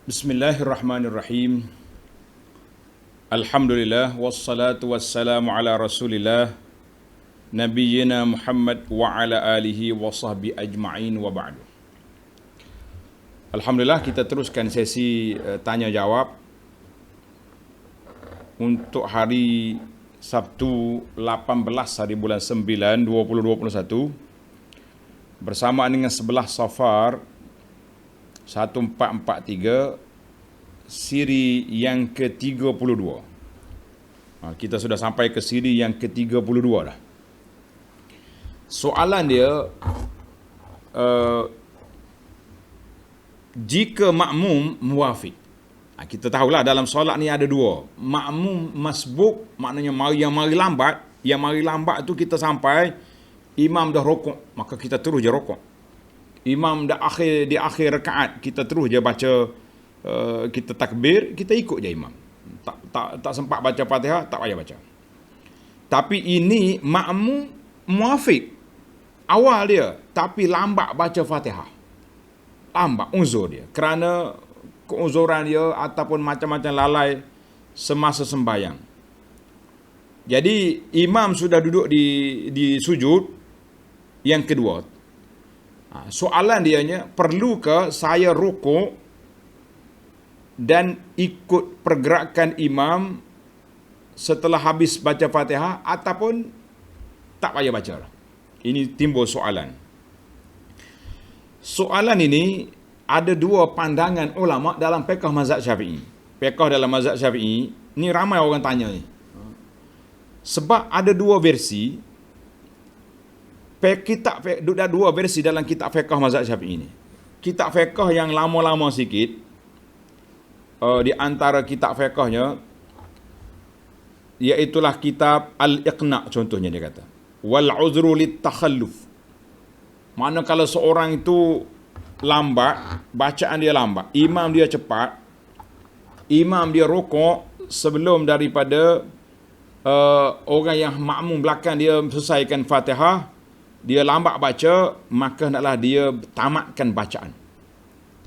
Bismillahirrahmanirrahim. Alhamdulillah wassalatu wassalamu ala Rasulillah nabiyyina Muhammad wa ala alihi wa sahbi ajma'in wa ba'du. Alhamdulillah, kita teruskan sesi tanya jawab untuk hari Sabtu 18 hari bulan 9 2021 bersamaan dengan 11 Safar 1443 siri yang ke-32. Kita sudah sampai ke siri yang ke-32 dah. Soalan dia, jika makmum muwafiq. Kita tahulah dalam solat ni ada dua. Makmum masbuk, maknanya yang mari lambat. Yang mari lambat tu kita sampai imam dah rokok, maka kita terus je rokok. Imam dah di akhir rakaat, kita terus je baca, kita takbir, kita ikut je imam. Tak sempat baca Fatihah, tak payah baca. Tapi ini makmum muwafiq awal dia, tapi lambat baca Fatihah. Lambat uzur dia kerana keuzuran dia ataupun macam-macam lalai semasa sembahyang. Jadi imam sudah duduk di sujud yang kedua. Soalan dianya, perlukah saya rukuk dan ikut pergerakan imam setelah habis baca Fatihah ataupun tak payah baca? Ini timbul soalan. Soalan ini ada dua pandangan ulama dalam fiqh mazhab Syafi'i. Fiqh dalam mazhab Syafi'i ni ramai orang tanya ni. Sebab ada dua versi. Ada dua versi dalam kitab fiqh mazhab Syafi'i ni. Kitab fiqh yang lama-lama sikit, di antara kitab fiqhnya, iaitulah kitab Al-Iqna' contohnya, dia kata wal uzru lit takhalluf. Mana kalau seorang itu lambat, bacaan dia lambat, imam dia cepat, imam dia rukuk sebelum daripada orang yang makmum belakang dia selesaikan Fatihah, dia lambat baca, maka hendaklah dia tamatkan bacaan.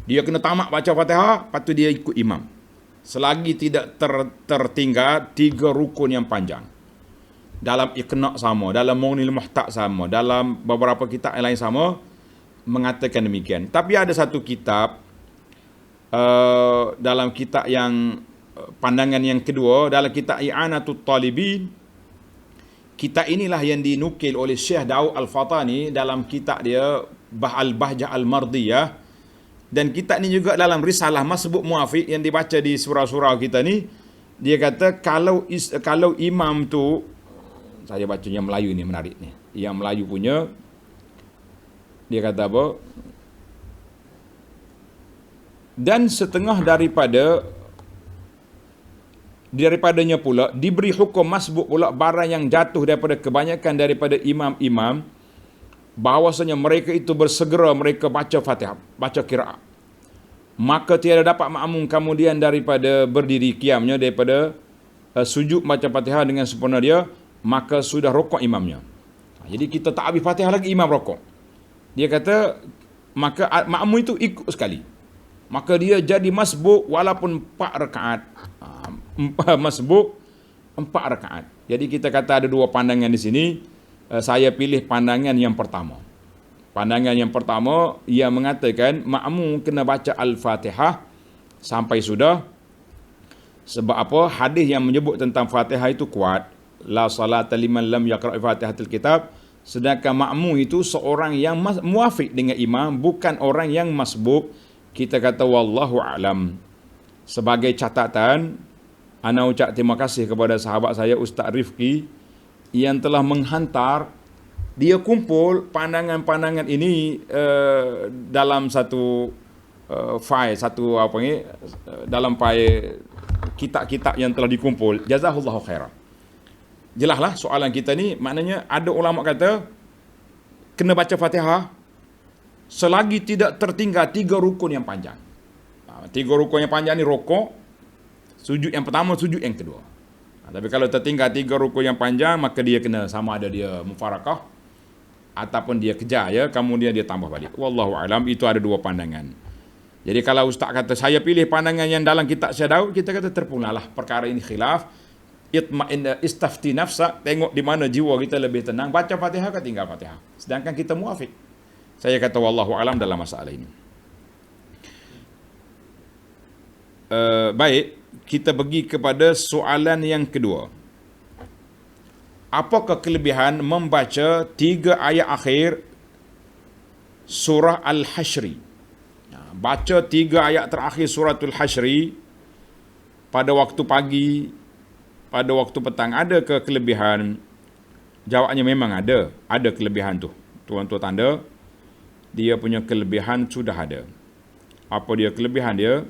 Dia kena tamat baca Fatihah, lepas tu dia ikut imam. Selagi tidak tertinggal 3 rukun yang panjang. Dalam Iqna' sama, dalam Mughnil Muhtaj sama, dalam beberapa kitab yang lain sama, mengatakan demikian. Tapi ada satu kitab, dalam kitab yang pandangan yang kedua, dalam kitab I'anatut Talibin, kitab inilah yang dinukil oleh Syekh Daud Al-Fatani dalam kitab dia Al-Bahjah Al-Mardiyah. Dan kitab ni juga dalam risalah Masbuk Muwafiq yang dibaca di surau-surau kita ni, dia kata kalau imam tu, saya baca yang Melayu ni menarik ni. Yang Melayu punya, dia kata apa? Dan setengah daripadanya pula diberi hukum masbuk pula barang yang jatuh daripada kebanyakan daripada imam-imam, bahawasanya mereka itu bersegera mereka baca Fatihah, baca qiraat. Maka tiada dapat makmum kemudian daripada berdiri qiyamnya, daripada sujud baca Fatihah dengan sempurna dia, maka sudah rukuk imamnya. Jadi kita tak habis Fatihah lagi, imam rukuk. Dia kata maka makmum itu ikut sekali. Maka dia jadi masbuk walaupun 4 rakaat. Masbuk 4 rakaat. Jadi kita kata ada dua pandangan di sini. Saya pilih pandangan yang pertama. Pandangan yang pertama, ia mengatakan makmum kena baca Al-Fatihah sampai sudah. Sebab apa? Hadis yang menyebut tentang Fatihah itu kuat. La salata liman lam yaqra' Fatihatul Kitab. Sedangkan makmum itu seorang yang muwafiq dengan imam, bukan orang yang masbuk. Kita kata wallahu a'lam. Sebagai catatan, ana ucap terima kasih kepada sahabat saya Ustaz Rifki yang telah menghantar, dia kumpul pandangan-pandangan ini dalam satu file, dalam file kitab-kitab yang telah dikumpul. Jazahullahu khairan. Jelaslah soalan kita ni, maknanya ada ulama kata kena baca Fatihah selagi tidak tertinggal 3 rukun yang panjang. 3 rukun yang panjang ni rukuk, sujud yang pertama, sujud yang kedua. Tapi kalau tertinggal 3 rukun yang panjang, maka dia kena sama ada dia mufarakah ataupun dia kejar, kemudian dia tambah balik. Wallahu alam, itu ada dua pandangan. Jadi kalau ustaz kata saya pilih pandangan yang dalam kitab Syekh Daud, kita kata terpunahlah perkara ini khilaf. Istafti nafsa, tengok di mana jiwa kita lebih tenang, baca Fatihah ke tinggal Fatihah. Sedangkan kita muafik. Saya kata wallahu alam dalam masalah ini. Baik, kita pergi kepada soalan yang kedua. Apakah kelebihan membaca 3 ayat akhir surah Al-Hasyri? Baca 3 ayat terakhir suratul Hasyri pada waktu pagi, pada waktu petang, ada ke kelebihan? Jawabnya memang ada kelebihan tu. Tuan-tuan tanda, dia punya kelebihan sudah ada. Apa dia kelebihan dia?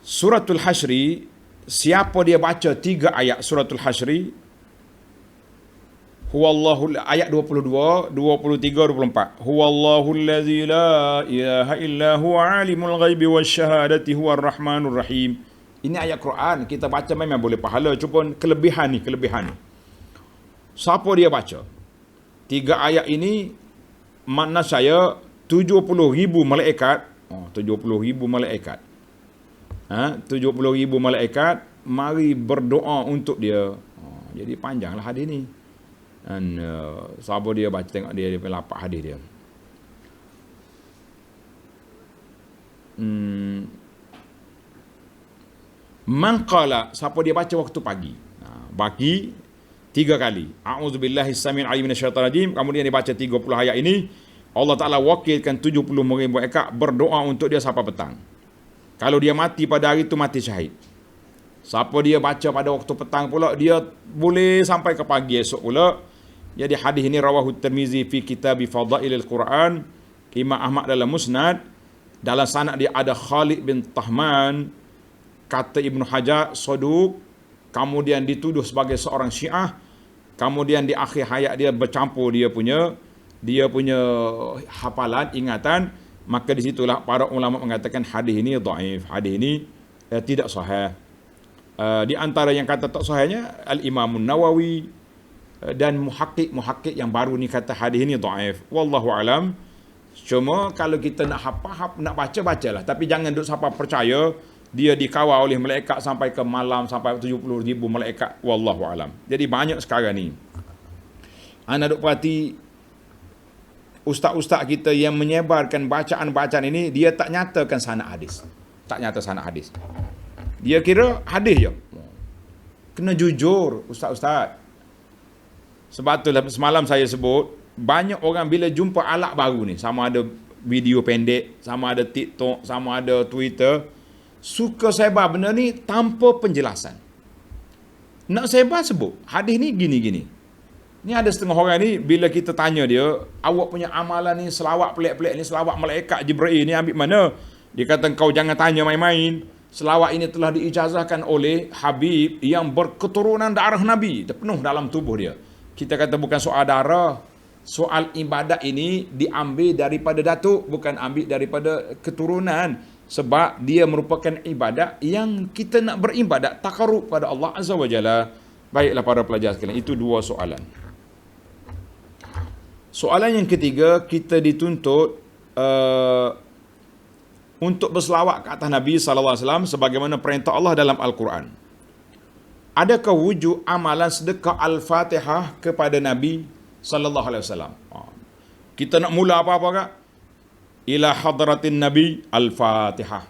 Suratul Hasyri, siapa dia baca 3 ayat suratul Hasyri, Huwallahu, ayat 22, 23, 24. Huwallahu allazi la ilaha illa huwa alimul ghaibi wasyahadati huwar rahmanur rahim. Ini ayat Quran, kita baca memang boleh pahala. Cuma kelebihan ni. Siapa dia baca 3 ayat ini, makna saya 70,000 malaikat. 70,000 malaikat. 70,000 malaikat mari berdoa untuk dia. Jadi panjanglah hadis ni. Dan siapa dia baca, tengok dia lapak hadis dia. Mangqala, siapa dia baca waktu pagi. Bagi 3 kali. A'udzubillahi as-sami'il 'alim minasyaitonir rajim. Kemudian dia baca 30 ayat ini. Allah Taala wakilkan 70,000 malaikat berdoa untuk dia sampai petang. Kalau dia mati pada hari itu, mati syahid. Siapa dia baca pada waktu petang pula, dia boleh sampai ke pagi esok pula. Jadi hadis ini rawahu Tirmizi fi kitab Fadailil Quran, Imam Ahmad dalam Musnad. Dalam sanad dia ada Khalid bin Tahman, kata Ibnu Hajar saduq, kemudian dituduh sebagai seorang Syiah. Kemudian di akhir hayat dia bercampur dia punya hafalan, ingatan. Maka di situlah para ulama mengatakan hadis ini dhaif, hadis ini tidak sahih. Di antara yang kata tak sahihnya Al-Imam Nawawi dan muhakkik yang baru ni kata hadis ini dhaif. Wallahu alam. Cuma kalau kita nak nak bacalah, tapi jangan duk siapa percaya dia dikawal oleh malaikat sampai ke malam, sampai 70,000 malaikat. Wallahu alam. Jadi banyak sekarang ni. Anda duk perhati ustaz-ustaz kita yang menyebarkan bacaan-bacaan ini, dia tak nyatakan sanad hadis. Tak nyata sanad hadis. Dia kira hadis je. Kena jujur ustaz-ustaz. Sebab itulah semalam saya sebut, banyak orang bila jumpa alat baru ni, sama ada video pendek, sama ada TikTok, sama ada Twitter, suka sebar benda ni tanpa penjelasan. Nak sebar sebut, hadis ni gini-gini. Ni ada setengah orang ni, bila kita tanya dia, awak punya amalan ni, selawat pelik-pelik ni, selawat malaikat Jibril ni ambil mana? Dia kata, kau jangan tanya main-main. Selawat ini telah diijazahkan oleh Habib yang berketurunan darah Nabi. Penuh dalam tubuh dia. Kita kata bukan soal darah. Soal ibadat ini diambil daripada datuk, bukan ambil daripada keturunan. Sebab dia merupakan ibadat yang kita nak beribadat takarrub pada Allah Azza wa Jalla. Baiklah para pelajar sekalian, itu 2 soalan. Soalan yang ketiga, kita dituntut untuk berselawat ke atas Nabi SAW sebagaimana perintah Allah dalam Al-Quran. Adakah wujud amalan sedekah Al-Fatihah kepada Nabi SAW? Kita nak mula apa-apa kak? Ila hadratin Nabi Al-Fatihah.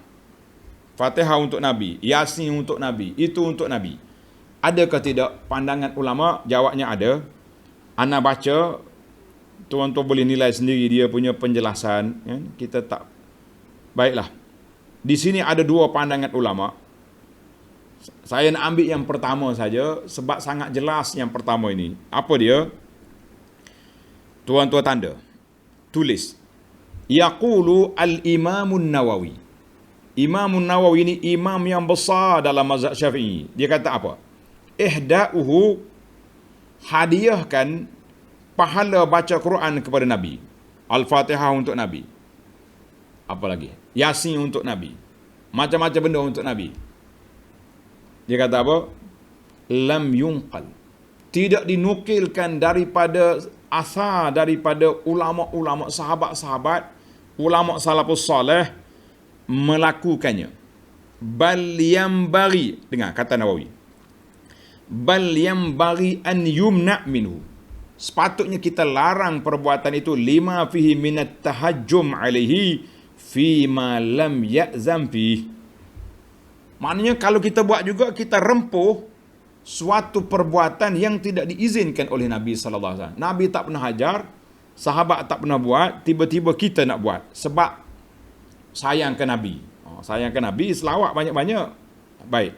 Fatihah untuk Nabi, Yasin untuk Nabi, itu untuk Nabi. Adakah tidak pandangan ulama? Jawabnya ada. Ana baca, tuan-tuan boleh nilai sendiri dia punya penjelasan. Ya? Kita tak. Baiklah. Di sini ada 2 pandangan ulama. Saya nak ambil yang pertama saja sebab sangat jelas yang pertama ini. Apa dia? Tuan-tuan tanda. Tulis. Yaqulu al-Imamun Nawawi. Imamun Nawawi ini imam yang besar dalam mazhab Syafi'i. Dia kata apa? Ihda'uhu, hadiahkan pahala baca Quran kepada Nabi. Al-Fatihah untuk Nabi. Apa lagi? Yasin untuk Nabi. Macam-macam benda untuk Nabi. Dia kata apa? Lam yunqal. Tidak dinukilkan daripada asar, daripada ulama-ulama, sahabat-sahabat, ulama salafus salih melakukannya. Bal yambaghi, dengar kata Nawawi, bal yambaghi an yumna minhu, sepatutnya kita larang perbuatan itu, lima fihi minat tahajjum alaihi fi ma lam ya'zam fihi. Maknanya kalau kita buat juga, kita rempuh suatu perbuatan yang tidak diizinkan oleh Nabi sallallahu alaihi wasallam. Nabi tak pernah ajar, sahabat tak pernah buat, tiba-tiba kita nak buat sebab sayang ke Nabi. Sayang ke Nabi, selawat banyak-banyak. Baik.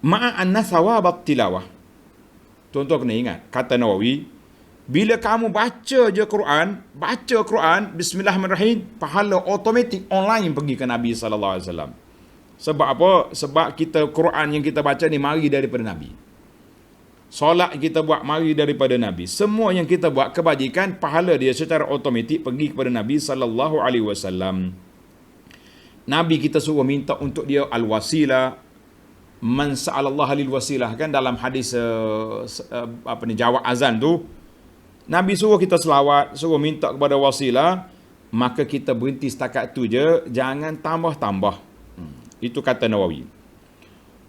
Ma'anna sawabat tilawah. Tuan-tuan kena ingat, kata Nawawi, bila kamu baca je Quran, bismillahirrahmanirrahim, pahala automatik online pergi ke Nabi sallallahu alaihi wasallam. Sebab apa? Sebab Quran yang kita baca ni mari daripada Nabi. Solat kita buat mari daripada Nabi. Semua yang kita buat kebajikan, pahala dia secara automatik pergi kepada Nabi sallallahu alaihi wasallam. Nabi kita suruh minta untuk dia al-wasilah, man sa'alallaha lil wasilah, kan dalam hadis jawab azan tu, Nabi suruh kita selawat, suruh minta kepada wasilah, maka kita berhenti setakat tu je, jangan tambah-tambah. Itu kata Nawawi.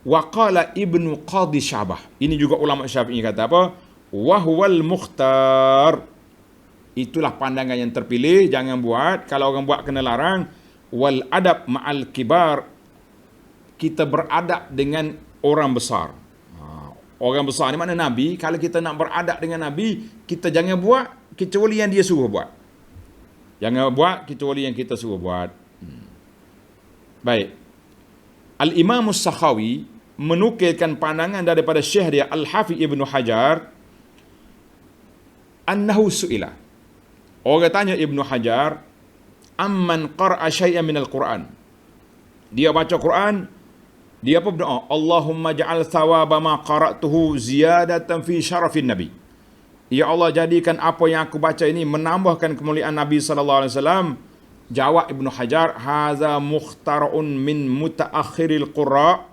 Wa qala Ibnu Qadhi Syabah, ini juga ulama Syafi'i kata apa? Wa huwal mukhtar, itulah pandangan yang terpilih, jangan buat, kalau orang buat kena larang. Wal adab ma'al kibar, kita beradab dengan orang besar. Orang besar ni mana Nabi. Kalau kita nak beradab dengan Nabi, kita jangan buat kecuali yang dia suruh buat. Jangan buat kecuali yang kita suruh buat. Baik. Al-Imam As-Sakhawi menukilkan pandangan daripada Syekh dia Al-Hafiz Ibnu Hajar, annahu su'ila, orang tanya Ibnu Hajar, amman qara'a syai'an minal Quran. Dia baca Quran, dia apa berdoa? Allahumma ja'al thawaba ma qara'tuhu ziyadatan fi syarafin Nabi. Ya Allah, jadikan apa yang aku baca ini menambahkan kemuliaan Nabi sallallahu alaihi wasallam. Jawab Ibnu Hajar, haza mukhtara'un min mutaakhiril qurra.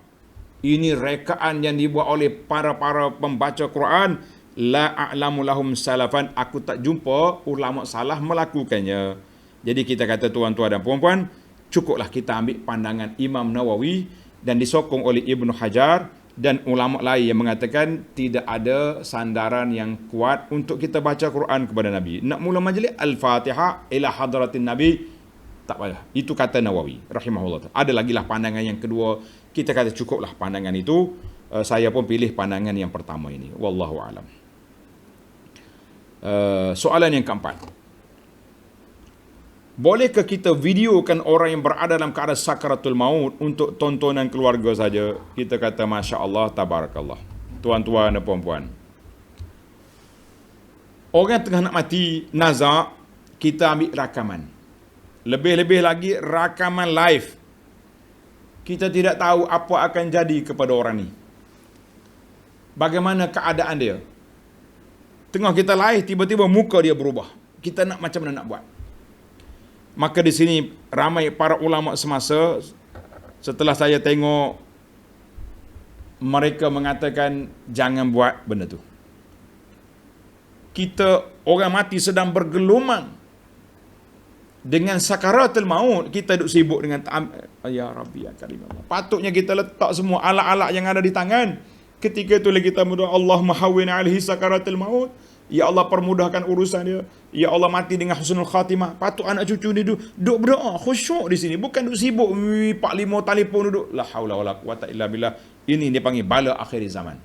Ini rekaan yang dibuat oleh para pembaca Quran. La a'lamu lahum salafan, aku tak jumpa ulama salah melakukannya. Jadi kita kata tuan-tuan dan puan-puan, cukuplah kita ambil pandangan Imam Nawawi dan disokong oleh Ibnu Hajar dan ulama lain yang mengatakan tidak ada sandaran yang kuat untuk kita baca Quran kepada Nabi. Nak mula majlis Al-Fatihah ila hadratin Nabi, tak payah. Itu kata Nawawi rahimahullah. Ada lagi lah pandangan yang kedua, kita kata cukuplah pandangan itu. Saya pun pilih pandangan yang pertama ini. Wallahu alam. Soalan yang keempat, bolehkah kita videokan orang yang berada dalam keadaan sakaratul maut untuk tontonan keluarga saja? Kita kata Masya Allah, Tabarakallah. Tuan-tuan dan puan-puan, orang tengah nak mati, nazak, kita ambil rakaman. Lebih-lebih lagi rakaman live. Kita tidak tahu apa akan jadi kepada orang ni. Bagaimana keadaan dia. Tengah kita live, tiba-tiba muka dia berubah. Kita nak macam mana nak buat? Maka di sini ramai para ulama semasa, setelah saya tengok, mereka mengatakan jangan buat benda tu. Kita orang mati sedang bergelumang dengan sakaratul maut, kita duduk sibuk dengan ya Rabbi ya Karim Allah. Patutnya kita letak semua alat-alat yang ada di tangan. Ketika itu kita berdoa, Allahumma hawwin alaihi sakaratul maut. Ya Allah, permudahkan urusan dia. Ya Allah, mati dengan husnul khatimah. Patut anak cucu ni duduk berdoa khusyuk di sini, bukan duduk sibuk 4-5 telefon duduk. La haula wala quwata illa billah. Ini dia panggil bala akhir zaman.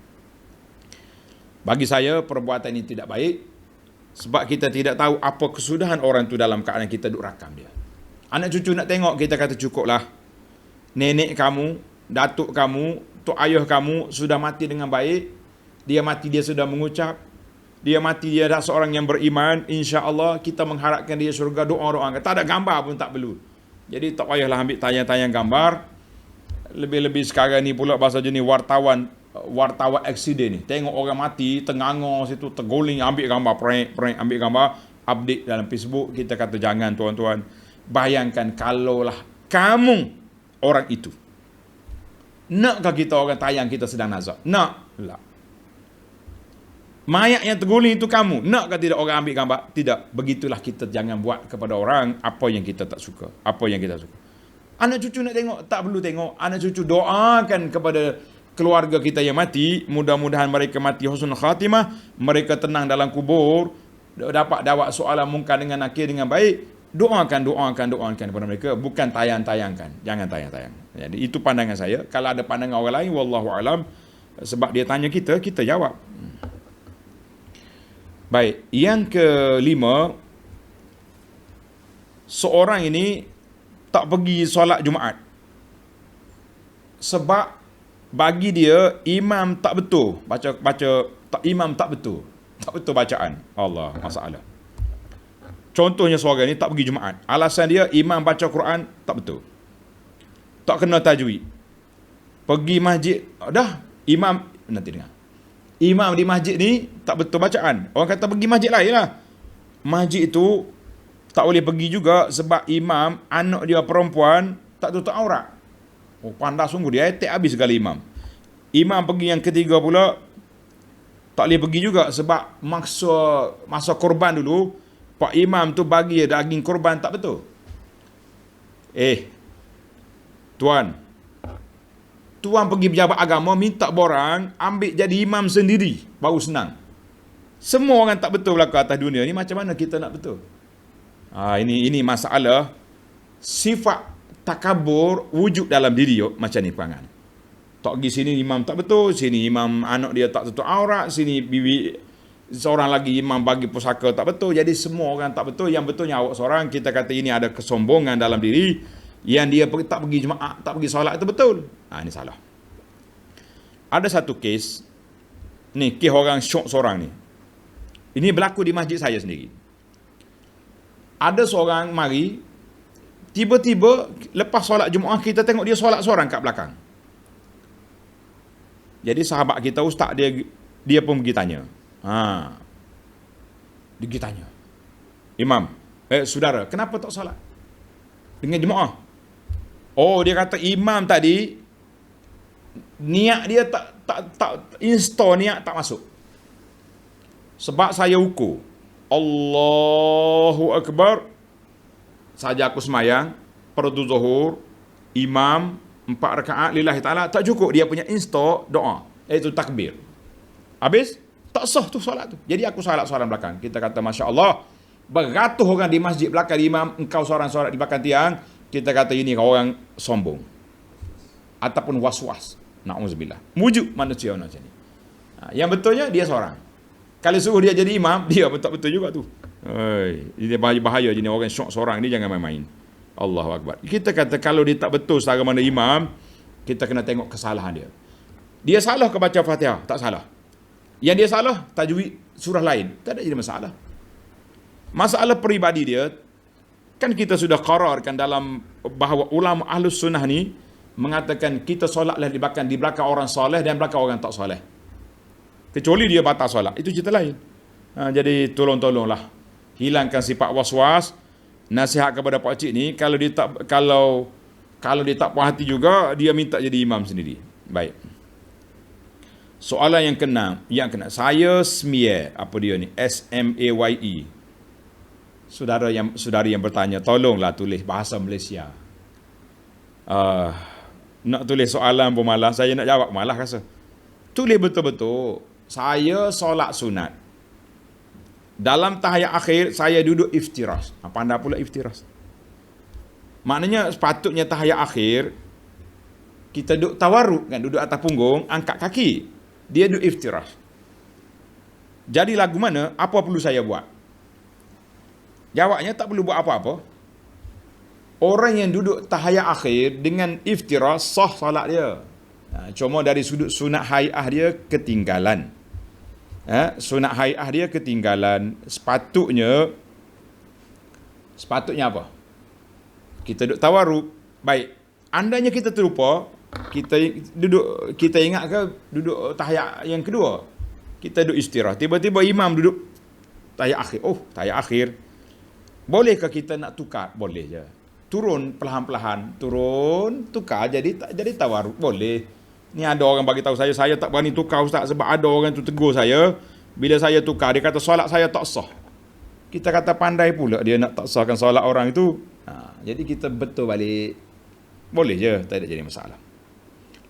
Bagi saya perbuatan ini tidak baik, sebab kita tidak tahu apa kesudahan orang tu dalam keadaan kita duduk rakam dia. Anak cucu nak tengok, kita kata cukuplah. Nenek kamu, datuk kamu, tok ayah kamu sudah mati dengan baik. Dia mati, dia sudah mengucap. Dia mati, dia adalah seorang yang beriman. InsyaAllah kita mengharapkan dia syurga, doa-doa. Tak ada gambar pun tak perlu. Jadi tak payahlah ambil tayang-tayang gambar. Lebih-lebih sekarang ni pula bahasa jenis wartawan aksiden ni. Tengok orang mati, tengangor situ, terguling, ambil gambar, prank, ambil gambar, update dalam Facebook. Kita kata jangan tuan-tuan. Bayangkan kalaulah kamu orang itu. Nakkah kita orang tayang kita sedang nazak? Nak? Tak. Mayat yang terguling itu kamu. Nak ke tidak orang ambil gambar? Tidak. Begitulah kita jangan buat kepada orang apa yang kita tak suka. Apa yang kita suka. Anak cucu nak tengok? Tak perlu tengok. Anak cucu doakan kepada keluarga kita yang mati. Mudah-mudahan mereka mati husnul khatimah. Mereka tenang dalam kubur. Dapat jawab soalan mungkar dengan nakir dengan baik. Doakan kepada mereka. Bukan tayang-tayangkan. Jangan tayang-tayang. Jadi itu pandangan saya. Kalau ada pandangan orang lain, wallahu alam. Sebab dia tanya kita, kita jawab. Baik, yang kelima, seorang ini tak pergi solat Jumaat. Sebab bagi dia imam tak betul. Imam tak betul. Tak betul bacaan. Allah, masalah. Contohnya seorang ini tak pergi Jumaat. Alasan dia imam baca Quran tak betul. Tak kena tajwid. Pergi masjid, dah imam nanti dengar. Imam di masjid ni tak betul bacaan. Orang kata pergi masjid lain lah. Masjid itu tak boleh pergi juga sebab imam, anak dia perempuan, tak tutup aurat. Oh, pandai sungguh dia, etek habis sekali imam. Imam pergi yang ketiga pula, tak boleh pergi juga sebab masa korban dulu, Pak Imam tu bagi daging korban tak betul. Tuan pergi pejabat agama, minta borang, ambil jadi imam sendiri, baru senang. Semua orang tak betul berlaku atas dunia ni, macam mana kita nak betul? Ini masalah sifat takabur wujud dalam diri macam ni perangai. Tak pergi sini imam tak betul, sini imam anak dia tak tutup aurat, sini bibi seorang lagi imam bagi pusaka tak betul. Jadi semua orang tak betul. Yang betulnya awak seorang, kita kata ini ada kesombongan dalam diri. Yang dia tak pergi Jumaat, tak pergi solat itu betul. Ini salah. Ada satu kes, ni kes orang syok seorang ni. Ini berlaku di masjid saya sendiri. Ada seorang mari, tiba-tiba lepas solat Jumaat kita tengok dia solat seorang kat belakang. Jadi sahabat kita ustaz dia pun pergi tanya. Dia pergi tanya. Imam, saudara, kenapa tak solat dengan jemaah? Oh, dia kata imam tadi niat dia tak install, niat tak masuk. Sebab saya ukur Allahu Akbar saja aku semayang fardu zuhur, imam 4 rakaat lillahi ta'ala, tak cukup dia punya install doa, iaitu takbir. Habis tak sah tu solat tu. Jadi aku solat seorang belakang. Kita kata masya-Allah, beratus orang di masjid belakang imam, engkau seorang solat di belakang tiang. Kita kata ini orang sombong ataupun was-was. Na'udzubillah. Mujuk manusia macam ni. Yang betulnya dia seorang. Kalau suruh dia jadi imam, dia betul-betul juga tu. Ini bahaya jenis orang syok seorang ni, jangan main-main. Allahu Akbar. Kita kata kalau dia tak betul secara mana imam, kita kena tengok kesalahan dia. Dia salah ke baca Fatihah? Tak salah. Yang dia salah, tajwid surah lain. Tak ada jadi masalah. Masalah peribadi dia, kan kita sudah qararkan dalam bahawa ulama ahlus sunnah ni mengatakan kita solatlah di belakang orang soleh dan belakang orang tak soleh. Kecuali dia batal solat, itu cerita lain. Jadi tolonglah hilangkan sifat was-was. Nasihat kepada pak cik ni, kalau dia tak puas hati juga, dia minta jadi imam sendiri. Baik. Soalan yang kena saya SMAYE, apa dia ni? SMAYE. Saudari yang bertanya, tolonglah tulis bahasa Malaysia. Nak tulis soalan pun malas, saya nak jawab malas rasa. Tulis betul-betul. Saya solat sunat. Dalam tahiyat akhir saya duduk iftiras. Pandai pula iftiras. Maknanya sepatutnya tahiyat akhir kita duduk tawarruk kan, duduk atas punggung, angkat kaki. Dia duduk iftiras. Jadi lagu mana? Apa perlu saya buat? Jawabnya tak perlu buat apa-apa. Orang yang duduk tahiyat akhir dengan iftiras sah salat dia. Cuma dari sudut sunat hai'ah dia ketinggalan. Sunat hai'ah dia ketinggalan. Sepatutnya apa? Kita duduk tawarruk. Baik. Andainya kita terlupa, kita ingat ke duduk tahiyat yang kedua? Kita duduk istirahat. Tiba-tiba imam duduk tahiyat akhir. Tahiyat akhir. Bolehkah kita nak tukar? Boleh je. Turun perlahan-lahan, tukar jadi tawarruk. Boleh. Ni ada orang bagi tahu saya tak berani tukar ustaz sebab ada orang tu tegur saya, Bila saya tukar, dia kata solat saya tak sah. Kita kata pandai pula dia nak tak sahkan solat orang itu. Jadi kita betul balik. Boleh je, tak ada jadi masalah.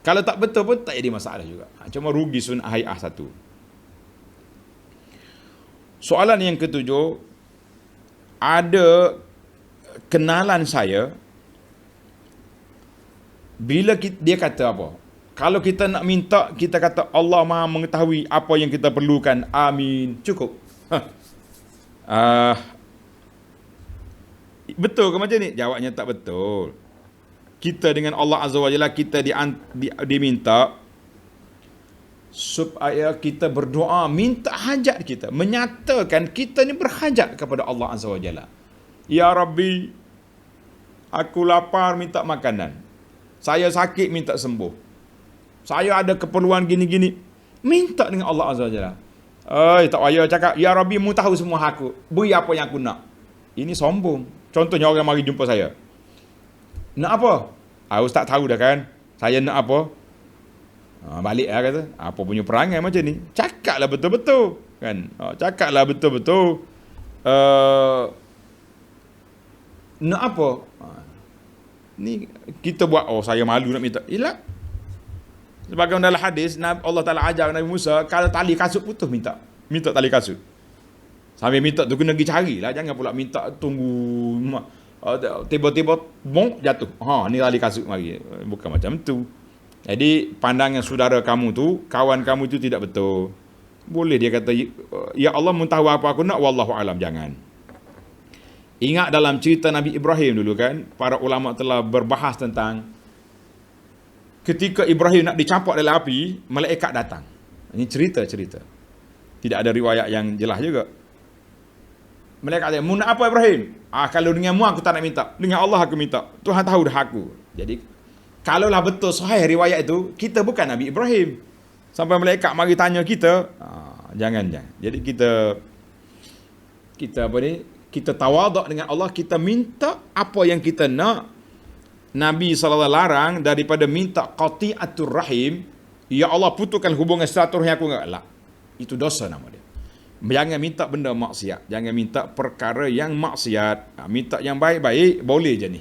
Kalau tak betul pun tak jadi masalah juga. Cuma rugi sunnah hai'ah satu. Soalan yang ketujuh, ada kenalan saya, bila dia kata apa? Kalau kita nak minta, kita kata Allah Maha mengetahui apa yang kita perlukan. Amin. Cukup. Betul ke macam ni? Jawabnya tak betul. Kita dengan Allah Azza wa Jalla, kita diminta supaya kita berdoa, minta hajat kita, menyatakan kita ni berhajat kepada Allah Azza wa Jalla. Ya Rabbi, aku lapar minta makanan. Saya sakit minta sembuh. Saya ada keperluan gini-gini. Minta dengan Allah Azza wa Jalla. Tak payah cakap, Ya Rabbi, mu tahu semua aku. Beri apa yang aku nak. Ini sombong. Contohnya orang mari jumpa saya. Nak apa? Ustaz tahu dah kan. Saya nak apa? Balik lah kata. Apa punya perangai macam ni? Cakaplah betul-betul. Kan? Cakaplah betul-betul. Nak apa? Ni kita buat, saya malu nak minta. Ilah. Sebagaimana dalam hadis, Allah Ta'ala ajar Nabi Musa, kalau tali kasut putus, minta tali kasut. Sambil minta tu kena pergi carilah. Jangan pula minta tunggu tiba-tiba bong jatuh. Ni tali kasut mari. Bukan macam tu. Jadi pandangan saudara kamu tu, kawan kamu tu tidak betul. Boleh dia kata, ya Allah mu tahu apa aku nak, wallahu alam. Jangan. Ingat dalam cerita Nabi Ibrahim dulu kan, para ulama telah berbahas tentang ketika Ibrahim nak dicapak dalam api, malaikat datang. Ini cerita. Tidak ada riwayat yang jelas juga. Malaikat kata, mu nak apa Ibrahim? Kalau dengan mu aku tak nak minta. Dengan Allah aku minta. Tuhan tahu dah aku. Jadi, kalaulah betul sahih riwayat itu, kita bukan Nabi Ibrahim. Sampai malaikat mari tanya kita, jangan. Jadi kita tawaduk dengan Allah, kita minta apa yang kita nak. Nabi SAW larang daripada minta qati'atur rahim. Ya Allah, putuskan hubungan silaturahim aku enggak. Lah. Itu dosa nama dia. Jangan minta benda maksiat. Jangan minta perkara yang maksiat. Minta yang baik-baik, boleh je ni.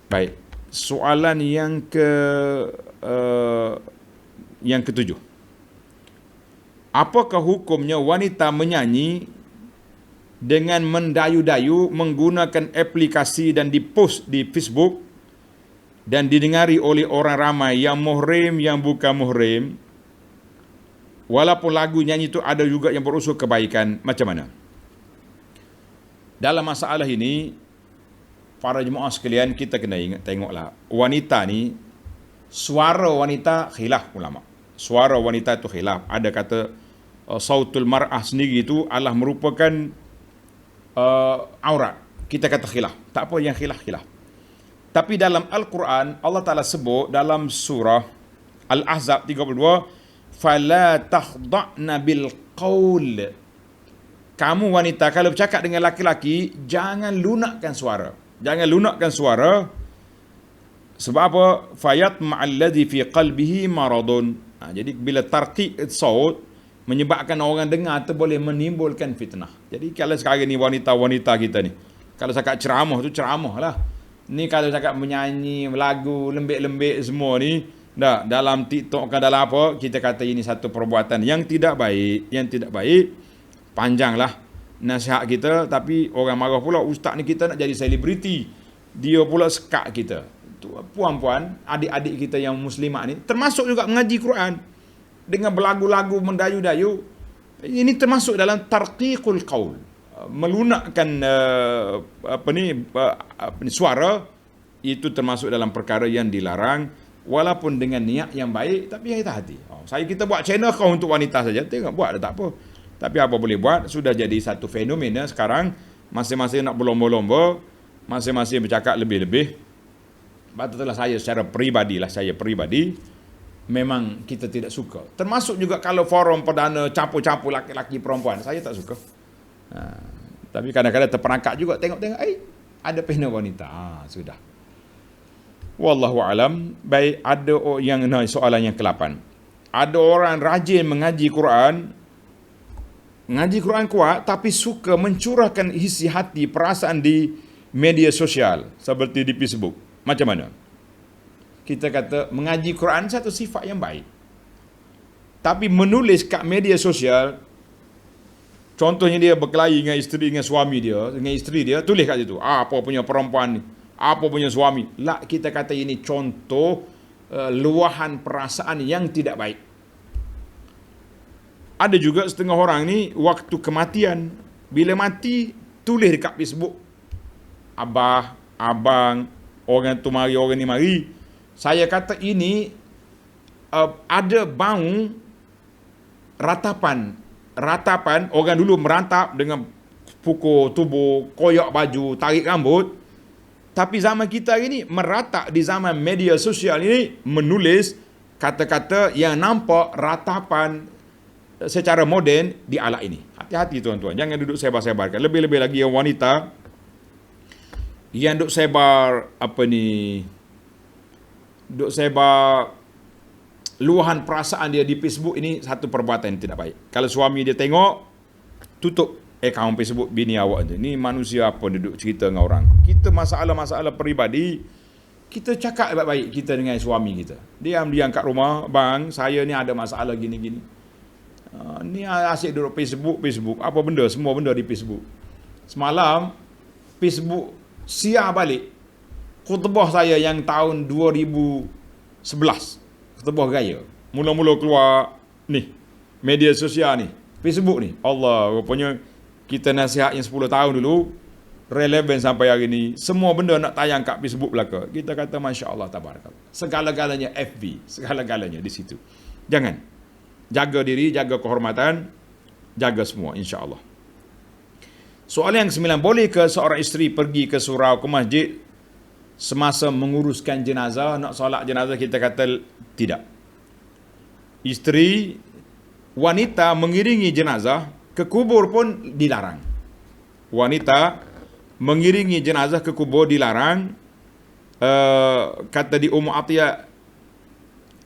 Baik. Soalan yang ketujuh. Apakah hukumnya wanita menyanyi dengan mendayu-dayu menggunakan aplikasi dan dipost di Facebook dan didengari oleh orang ramai yang muhrim, yang bukan muhrim? Walaupun lagu nyanyi itu ada juga yang berunsur kebaikan. Macam mana? Dalam masalah ini, para jemaah sekalian, kita kena tengoklah. Wanita ni, suara wanita khilaf ulama. Suara wanita itu khilaf. Ada kata sautul mar'ah sendiri itu adalah merupakan aurat. Kita kata khilaf. Tak apa yang khilaf. Tapi dalam Al-Quran, Allah Ta'ala sebut dalam surah Al-Ahzab 32, fala takhda'na bil qaul. Kamu wanita kalau bercakap dengan laki-laki, jangan lunakkan suara. Sebab apa? Fayat ma'alladhi fi qalbihi maradun. Jadi bila tarqiq saut menyebabkan orang dengar tu boleh menimbulkan fitnah. Jadi kalau sekarang ni wanita-wanita kita ni, kalau cakap ceramah tu ceramah lah. Ni kalau cakap menyanyi lagu lembik-lembik semua ni, dalam TikTok ke dalam apa, kita kata ini satu perbuatan yang tidak baik. Panjanglah nasihat kita, tapi orang marah pula, ustaz ni kita nak jadi selebriti, dia pula sekat kita. Puan-puan, adik-adik kita yang muslimat ni, termasuk juga mengaji Quran dengan berlagu-lagu mendayu-dayu, ini termasuk dalam tarqiqul qaul, melunakkan suara. Itu termasuk dalam perkara yang dilarang, walaupun dengan niat yang baik, tapi hati-hati. Kita buat channel kau untuk wanita saja, tengok buat dah tak apa. Tapi apa boleh buat, sudah jadi satu fenomena sekarang, masing-masing nak berlomba-lomba, masing-masing bercakap lebih-lebih. Betul saya secara peribadi, memang kita tidak suka. Termasuk juga kalau forum perdana campur-campur laki-laki perempuan, saya tak suka. Tapi kadang-kadang terperangkap juga, tengok-tengok, ada pena wanita. Sudah. Wallahu alam. Baik, ada yang soalan yang ke-8. ada orang rajin mengaji Quran, ngaji Quran kuat, tapi suka mencurahkan isi hati, perasaan di media sosial, seperti di Facebook. Macam mana? Kita kata mengaji Quran satu sifat yang baik. Tapi menulis kat media sosial, contohnya dia berkelahi dengan isteri, dengan suami dia, dengan isteri dia, tulis kat situ, apa punya perempuan ni, apa punya suami. Lah, kita kata ini contoh luahan perasaan yang tidak baik. Ada juga setengah orang ni, waktu kematian, bila mati, tulis dekat Facebook, abah, abang, orang tu mari, orang ni mari. Saya kata ini ada bau ratapan orang dulu merantap dengan pukul tubuh, koyak baju, tarik rambut. Tapi zaman kita hari ni meratap di zaman media sosial ini, menulis kata-kata yang nampak ratapan secara moden di alat ini. Hati-hati tuan-tuan, jangan duduk sebar-sebarkan. Lebih-lebih lagi yang wanita yang duk sebar duk sebar luahan perasaan dia di Facebook, ini satu perbuatan yang tidak baik. Kalau suami dia tengok, tutup akaun Facebook bini awak tu. Ni manusia apa duduk cerita dengan orang. Kita masalah-masalah peribadi, kita cakap baik-baik kita dengan suami kita. Diam-diam kat rumah, bang, saya ni ada masalah gini-gini. Ni asyik duduk Facebook. Apa benda? Semua benda di Facebook. Semalam, Facebook siar balik khutbah saya yang tahun 2011. Khutbah raya. Mula-mula keluar ni, media sosial ni, Facebook ni. Allah, rupanya kita nasihat yang 10 tahun dulu relevan sampai hari ni. Semua benda nak tayang kat Facebook belaka. Kita kata Masya Allah, tabarakallah. Segala-galanya FB, segala-galanya di situ. Jangan. Jaga diri, jaga kehormatan, jaga semua, insya Allah. Soalan yang ke-9, boleh ke seorang isteri pergi ke surau, ke masjid semasa menguruskan jenazah, nak solat jenazah? Kita kata tidak. Isteri, wanita mengiringi jenazah ke kubur pun dilarang. Wanita mengiringi jenazah ke kubur dilarang. Kata di Ummu Atiyah,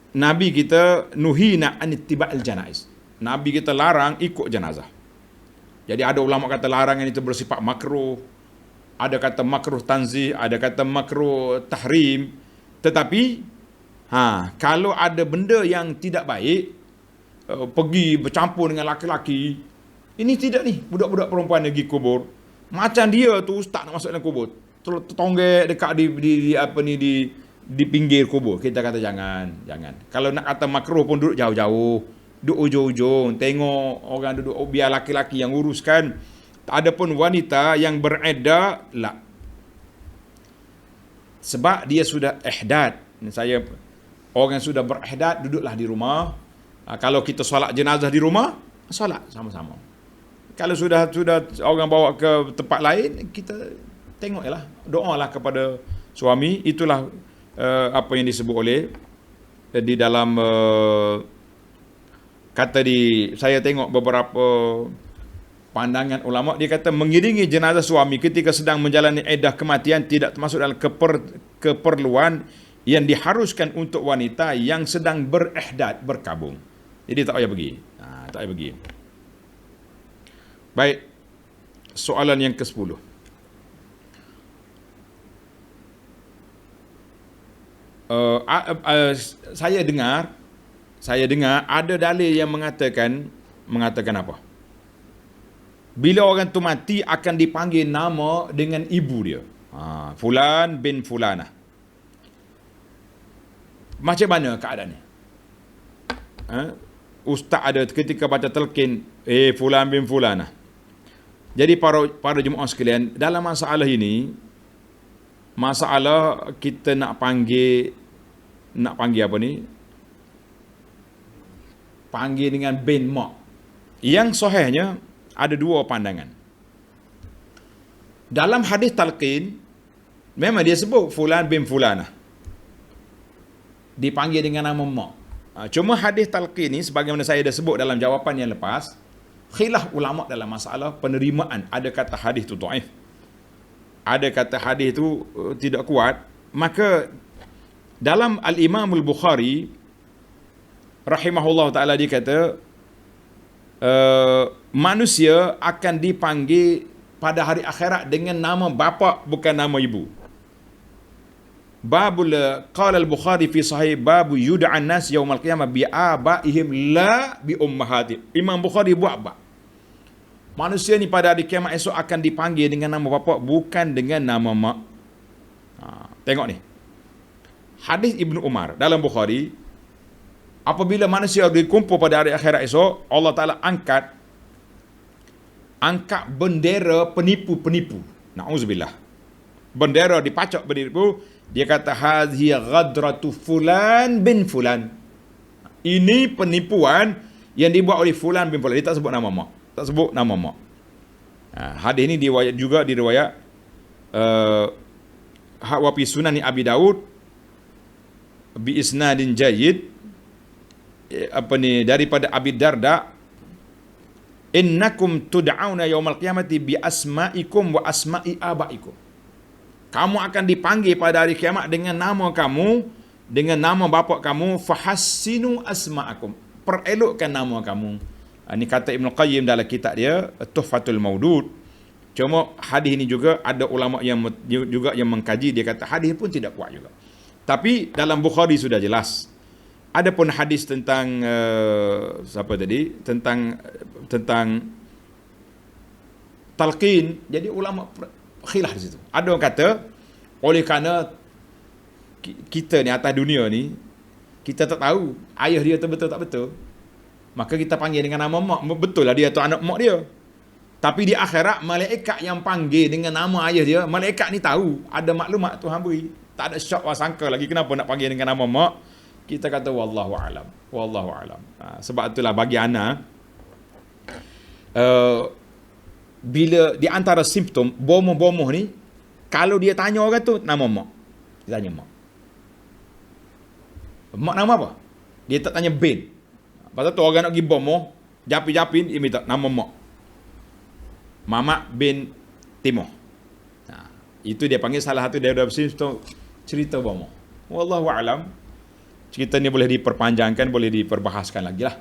Nabi kita nuhina an ittiba'il janaiz. Nabi kita larang ikut jenazah. Jadi ada ulama kata larangan itu bersifat makruh, ada kata makruh tanzih, ada kata makruh tahrim. Tetapi kalau ada benda yang tidak baik, pergi bercampur dengan laki-laki, ini tidak ni, budak-budak perempuan pergi kubur. Macam dia tu ustaz nak masuk dalam kubur, tonggek dekat di pinggir kubur. Kita kata jangan. Kalau nak kata makruh pun duduk jauh-jauh, duduk ujung-ujung, tengok orang duduk, biar laki-laki yang uruskan. Adapun wanita yang beredar, lah. Sebab dia sudah ihdad. Orang sudah berihdad, duduklah di rumah. Kalau kita solat jenazah di rumah, solat sama-sama. Kalau sudah orang bawa ke tempat lain, kita tengoklah, doalah kepada suami. Itulah apa yang disebut oleh di dalam saya tengok beberapa pandangan ulama, dia kata mengiringi jenazah suami ketika sedang menjalani iddah kematian tidak termasuk dalam keperluan yang diharuskan untuk wanita yang sedang berihdad, berkabung. Jadi tak payah pergi. Tak payah pergi. Baik. Soalan yang ke-10. Saya dengar ada dalil yang mengatakan apa? Bila orang tu mati akan dipanggil nama dengan ibu dia. Fulan bin Fulanah. Macam mana keadaannya? Ustaz ada ketika baca telkin, Fulan bin Fulanah. Jadi para jemaah sekalian, dalam masalah ini, masalah kita nak panggil apa ni? Panggil dengan bin mak. Yang sahihnya ada dua pandangan. Dalam hadis talqin memang dia sebut Fulan bin Fulanah, dipanggil dengan nama mak. Cuma hadis talqin ni, sebagaimana saya dah sebut dalam jawapan yang lepas, khilaf ulama dalam masalah penerimaan. Ada kata hadis tu dhaif, ada kata hadis tu tidak kuat. Maka dalam Al-Imam Al-Bukhari rahimahullah ta'ala dia kata, manusia akan dipanggil pada hari akhirat dengan nama bapa bukan nama ibu. Qala al-Bukhari fi sahih babu yud'an nas yaumal qiyamah bi abaihim la bi ummahatihim. Imam Bukhari buat bab. Manusia ni pada hari kiamat esok akan dipanggil dengan nama bapa bukan dengan nama mak. Tengok ni. Hadis Ibnu Umar dalam Bukhari, apabila manusia dikumpul pada hari akhirat esok, Allah Ta'ala angkat bendera penipu-penipu. Na'udzubillah. Bendera dipacak penipu. Dia kata, hadhi ghadratu fulan bin fulan. Ini penipuan yang dibuat oleh fulan bin fulan. Dia tak sebut nama mak. Tak sebut nama mak. Hadis ini diriwayat wa fi sunani Abi Daud bi isnadin jayyid, daripada Abi Darda, innakum tud'auna yaumal qiyamati bi asma'ikum wa asma'i abaikum. Kamu akan dipanggil pada hari kiamat dengan nama kamu, dengan nama bapa kamu. Fahassinu asma'akum. Perelokkan nama kamu. Ini kata Ibn Qayyim dalam kitab dia Tuhfatul Maudud. Cuma hadis ini juga ada ulama yang mengkaji, dia kata hadis pun tidak kuat juga. Tapi dalam Bukhari sudah jelas. Adapun hadis tentang tentang talqin, jadi ulama khilaf di situ. Ada orang kata oleh kerana kita ni atas dunia ni, kita tak tahu ayah dia tu betul tak betul, maka kita panggil dengan nama mak. Betul lah dia tu anak mak dia. Tapi di akhirat, malaikat yang panggil dengan nama ayah dia, malaikat ni tahu, ada maklumat Tuhan beri. Tak ada syak sangka lagi kenapa nak panggil dengan nama mak. Kita kata wallahu alam. Wallahu alam. Sebab itulah bagi ana, bila di antara simptom bomoh-bomoh ni, kalau dia tanya orang tu nama mak, dia tanya mak. Mak nama apa? Dia tak tanya bin. Pasal tu orang nak pergi bomoh, japin-japin, dia minta nama mak. Mamak bin Timur. Itu dia panggil salah satu daripada simptom cerita bomoh. Wallahu alam. Cerita ni boleh diperpanjangkan, boleh diperbahaskan lagi lah.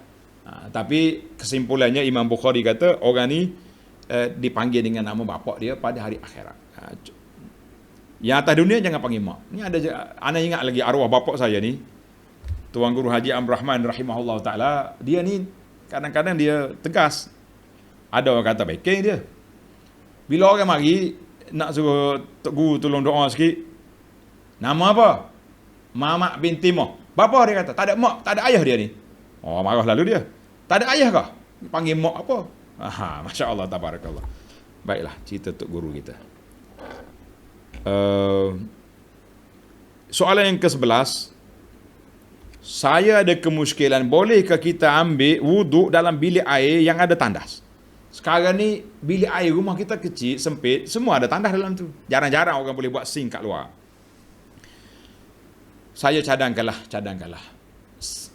Tapi kesimpulannya Imam Bukhari kata orang ni dipanggil dengan nama bapa dia pada hari akhirat. Yang atas dunia jangan panggil mak. Ni ada, ana ingat lagi arwah bapa saya ni, Tuan Guru Haji Amr Rahman rahimahullah ta'ala, dia ni kadang-kadang dia tegas. Ada orang kata backing dia. Bila orang mari nak suruh Tok Guru tolong doa sikit, nama apa? Mamak bin Timur. Bapa dia kata, tak ada mak, tak ada ayah dia ni. Oh, marah lalu dia. Tak ada ayah kah? Panggil mak apa? Masya Allah, tabarakallah. Baiklah, cerita Tok Guru kita. Soalan yang ke-11. Saya ada kemusykilan, bolehkah kita ambil wuduk dalam bilik air yang ada tandas? Sekarang ni bilik air rumah kita kecil, sempit, semua ada tandas dalam tu. Jarang-jarang orang boleh buat sink kat luar. Saya cadangkanlah.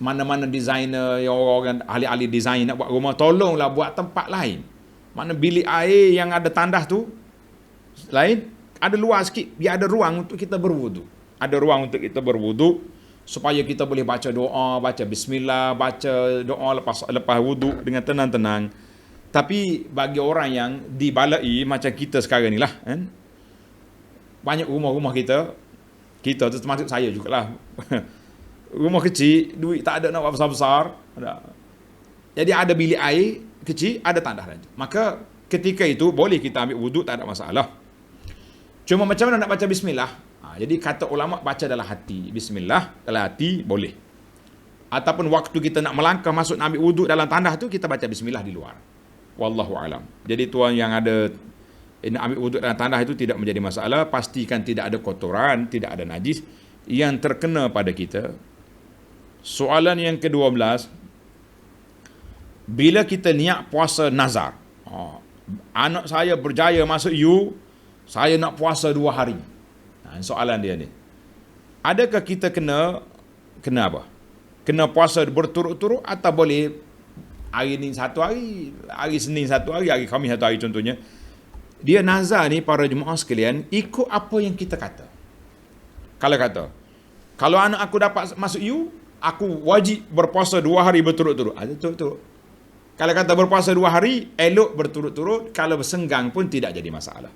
Mana-mana designer, yang orang ahli-ahli design nak buat rumah, tolonglah buat tempat lain. Mana bilik air yang ada tandas tu lain, ada luar sikit, biar ada ruang untuk kita berwuduk. Ada ruang untuk kita berwuduk supaya kita boleh baca doa, baca bismillah, baca doa lepas wuduk dengan tenang-tenang. Tapi bagi orang yang dibalai macam kita sekarang ni lah, kan? Banyak rumah-rumah kita tu termasuk saya jugalah. Rumah kecil, duit tak ada nak buat besar-besar. Jadi ada bilik air kecil, ada tandas saja. Maka ketika itu boleh kita ambil wuduk, tak ada masalah. Cuma macam mana nak baca bismillah? Jadi kata ulama, baca dalam hati. Bismillah dalam hati boleh. Ataupun waktu kita nak melangkah masuk nak ambil wuduk dalam tandas tu, kita baca bismillah di luar. Wallahu alam. Jadi tuan yang ada nak ambil wuduk dalam tandas itu tidak menjadi masalah. Pastikan tidak ada kotoran, tidak ada najis yang terkena pada kita. Soalan yang ke-12, bila kita niat puasa nazar, anak saya berjaya masuk U, saya nak puasa 2 hari. Soalan dia ni, adakah kita kena apa? Kena puasa berturut-turut atau boleh hari ni 1 hari, hari Senin 1 hari, hari Khamis 1 hari contohnya. Dia nazar ni para jemaah sekalian, ikut apa yang kita kata. Kalau anak aku dapat masuk U, aku wajib berpuasa 2 hari berturut-turut. Turut-turut. Kalau kata berpuasa 2 hari, elok berturut-turut. Kalau bersenggang pun tidak jadi masalah.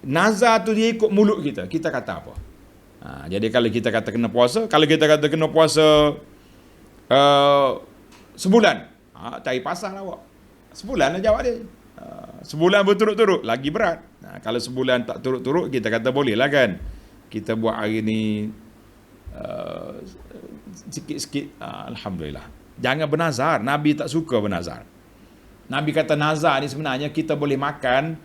Nazar tu dia ikut mulut kita. Kita kata apa? Jadi kalau kita kata kena puasa, kalau kita kata kena puasa sebulan, cari pasal awak. Sebulan lah jawab dia. Sebulan berturut-turut, lagi berat. Kalau sebulan tak turut-turut, kita kata boleh lah kan. Kita buat hari ni sikit-sikit, Alhamdulillah. Jangan bernazar. Nabi tak suka bernazar. Nabi kata nazar ni sebenarnya kita boleh makan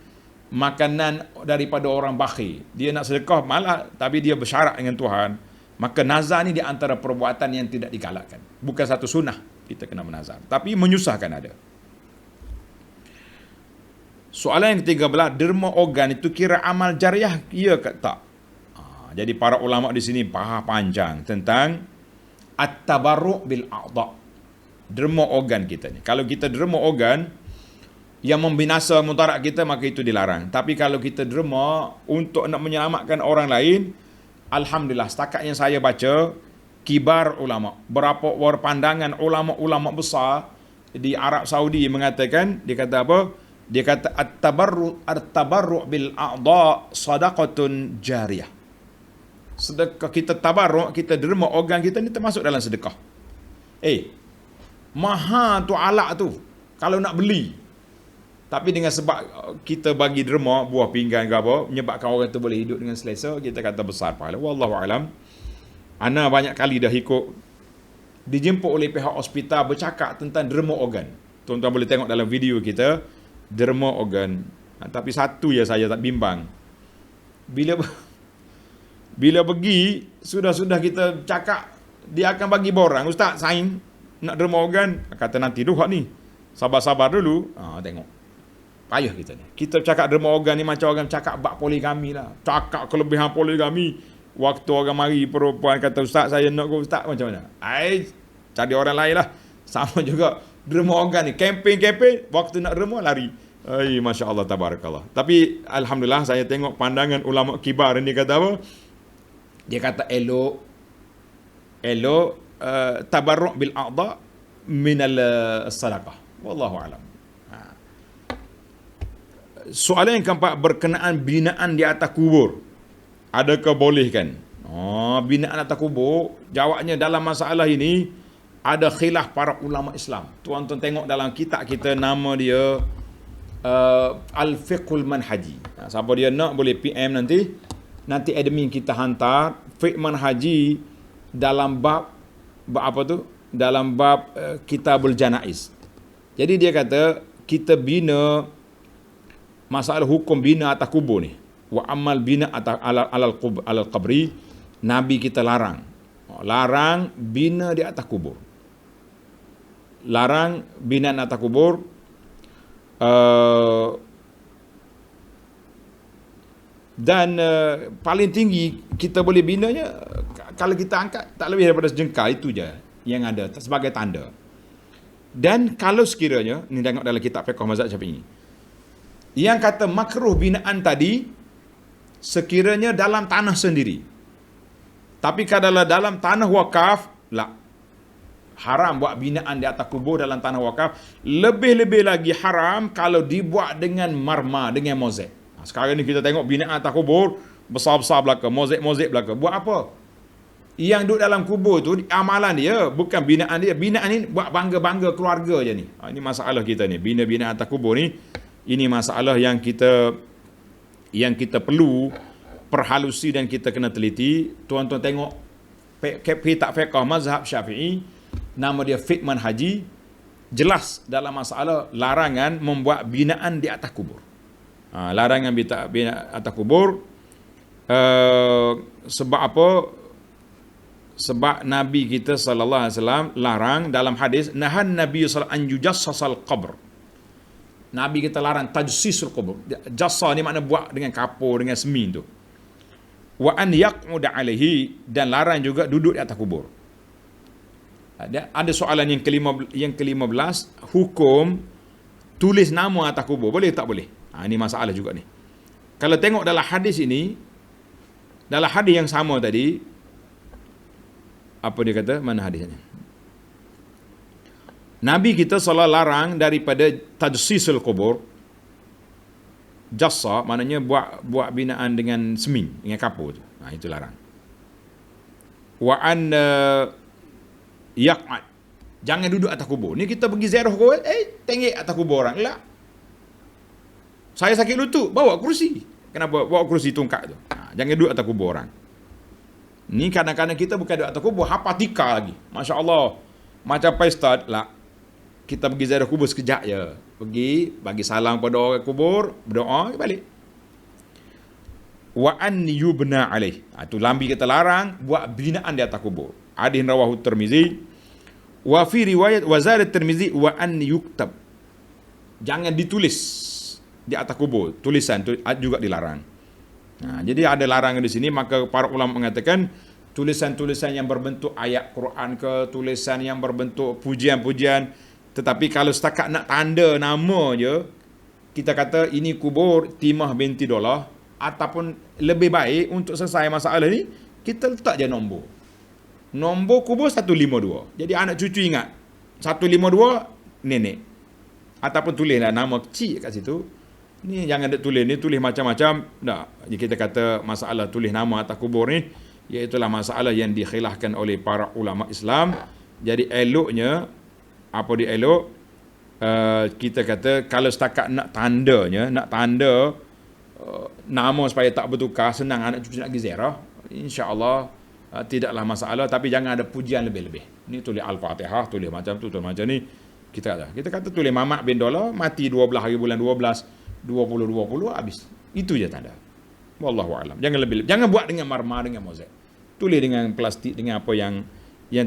makanan daripada orang bakhil. Dia nak sedekah malah, tapi dia bersyarat dengan Tuhan. Maka nazar ni di antara perbuatan yang tidak digalakkan. Bukan satu sunnah kita kena bernazar, tapi menyusahkan ada. Soalan yang ke-13, derma organ itu kira amal jariah, ya ke tak? Jadi para ulama di sini bahas panjang tentang at-tabarruk bil a'dha. Derma organ kita ni. Kalau kita derma organ yang membinasa mudarat kita, maka itu dilarang. Tapi kalau kita derma untuk nak menyelamatkan orang lain, alhamdulillah, setakat yang saya baca, kibar ulama, berapa pandangan ulama-ulama besar di Arab Saudi mengatakan, dia kata apa? Dia kata at-tabarru' bil a'dha sadaqatun jariyah. Sedekah kita tabarruk, kita derma organ kita ni termasuk dalam sedekah. Mahal tu alat tu kalau nak beli. Tapi dengan sebab kita bagi derma, buah pinggan ke apa, menyebabkan orang tu boleh hidup dengan selesa, kita kata besar pahala. Wallahu alam. Ana banyak kali dah ikut dijemput oleh pihak hospital bercakap tentang derma organ. Tuan-tuan boleh tengok dalam video kita, derma organ. Tapi satu je saya tak bimbang. Bila pergi, sudah kita cakap, dia akan bagi borang, ustaz sain nak derma organ, kata nanti dulu ni, sabar-sabar dulu. Tengok payah kita ni. Kita cakap derma organ ni macam orang cakap bab poligami lah, cakap kelebihan poligami. Waktu orang mari perempuan kata, ustaz saya nak ke ustaz, macam mana? Cari orang lain lah. Sama juga derma organ ni, kempen-kempen, waktu nak derma lari. Masya Allah, tabarakallah. Tapi alhamdulillah, saya tengok pandangan ulama kibar ni kata apa? Dia kata elok tabarruk bil a'dha min al-sadaqah. Wallahu alam. Soalan yang keempat berkenaan binaan di atas kubur. Adakah boleh kan? Binaan atas kubur, jawabnya dalam masalah ini ada khilaf para ulama Islam. Tuan-tuan tengok dalam kitab kita, nama dia Al-Fiqhul Manhaji. Siapa dia nak boleh PM nanti admin kita hantar Fiqh Manhaji dalam bab apa tu? Dalam bab Kitabul Janaiz. Jadi dia kata kita bina masalah hukum bina atas kubur ni. Wa amal bina atas alal qabri, Nabi kita larang. Larang bina di atas kubur. Larang bina atas kubur. Dan paling tinggi kita boleh binanya, kalau kita angkat tak lebih daripada sejengkal, itu je yang ada sebagai tanda. Dan kalau sekiranya, ni tengok dalam kitab fiqh mazhab Syafi'i, yang kata makruh binaan tadi sekiranya dalam tanah sendiri. Tapi kalau dalam tanah wakaf, haram buat binaan di atas kubur dalam tanah wakaf. Lebih-lebih lagi haram kalau dibuat dengan marma, dengan mozaik. Sekarang ni kita tengok binaan atas kubur besar-besar belaka, mozaik-mozaik belaka. Buat apa? Yang duduk dalam kubur tu amalan dia, bukan binaan dia. Binaan ni buat bangga-bangga keluarga je ni. Ini masalah kita ni. Bina-binaan atas kubur ni, ini masalah yang kita perlu perhalusi dan kita kena teliti. Tuan-tuan tengok kitab fiqh mazhab Syafi'i, nama dia Fiqh Manhaji, jelas dalam masalah larangan membuat binaan di atas kubur. Larangan bina atas kubur. Sebab apa? Sebab Nabi kita sallallahu alaihi wasallam larang dalam hadis, nahan Nabi sallallahu alaihi wasallam an yujassasal qabr. Nabi kita larang tajsisul kubur. Jassa ni makna buat dengan kapur, dengan semen tu. Wa an yaq'uda alaihi, dan larang juga duduk di atas kubur. Ada soalan yang ke-15, hukum tulis nama atas kubur, boleh tak boleh? Ini masalah juga ni. Kalau tengok dalam hadis ini, dalam hadis yang sama tadi, apa dia kata? Mana hadisnya? Nabi kita salah larang daripada tajsisul kubur. Jassa maknanya buat binaan dengan semen, dengan kapur tu. Itu larang. Wa an yaq'ad. Jangan duduk atas kubur. Ni kita pergi ziarah kubur, tengok atas kubur orang. Tak. Saya sakit lutut, bawa kerusi. Kenapa? Bawa kerusi tungkak tu. Jangan duduk atas kubur orang. Ni kadang-kadang kita bukan duduk atas kubur, hapatika lagi. Masya Allah. Macam pesta lah. Kita pergi ziarah kubur sekejap je. Pergi, bagi salam pada orang kubur, berdoa, balik. Wa an yubna alaih. Itu lambi kita larang, buat binaan di atas kubur. Hadis rawahu Tirmizi. Wa fi riwayat wa zada Tirmizi wa an yuktab. Jangan ditulis di atas kubur. Tulisan juga dilarang. Jadi ada larangan di sini, maka para ulama mengatakan tulisan-tulisan yang berbentuk ayat Quran ke, tulisan yang berbentuk pujian-pujian. Tetapi kalau setakat nak tanda nama je, kita kata ini kubur Timah binti Dolah, ataupun lebih baik untuk selesai masalah ni, kita letak je nombor. Nombor kubur 152. Jadi anak cucu ingat. 152 nenek. Ataupun tulislah nama kecil kat situ. Ni jangan ada tulis, ni tulis macam-macam. Tak. Jadi kita kata masalah tulis nama atas kubur ni, iaitulah masalah yang dikhilafkan oleh para ulama Islam. Jadi eloknya, apa dia elok? Kita kata kalau setakat nak tandanya, nak tanda nama supaya tak bertukar, senang anak cucu nak pergi ziarah, insya-Allah tidaklah masalah, tapi jangan ada pujian lebih-lebih. Ni tulis Al-Fatihah, tulis macam tu, tulis macam ni. Kita kata tulis Mamat bin Dolah mati 12 hari bulan 12 2020 habis. Itu je tanda. Wallahu a'lam. Jangan lebih, jangan buat dengan marmar, dengan mozaik. Tulis dengan plastik, dengan apa yang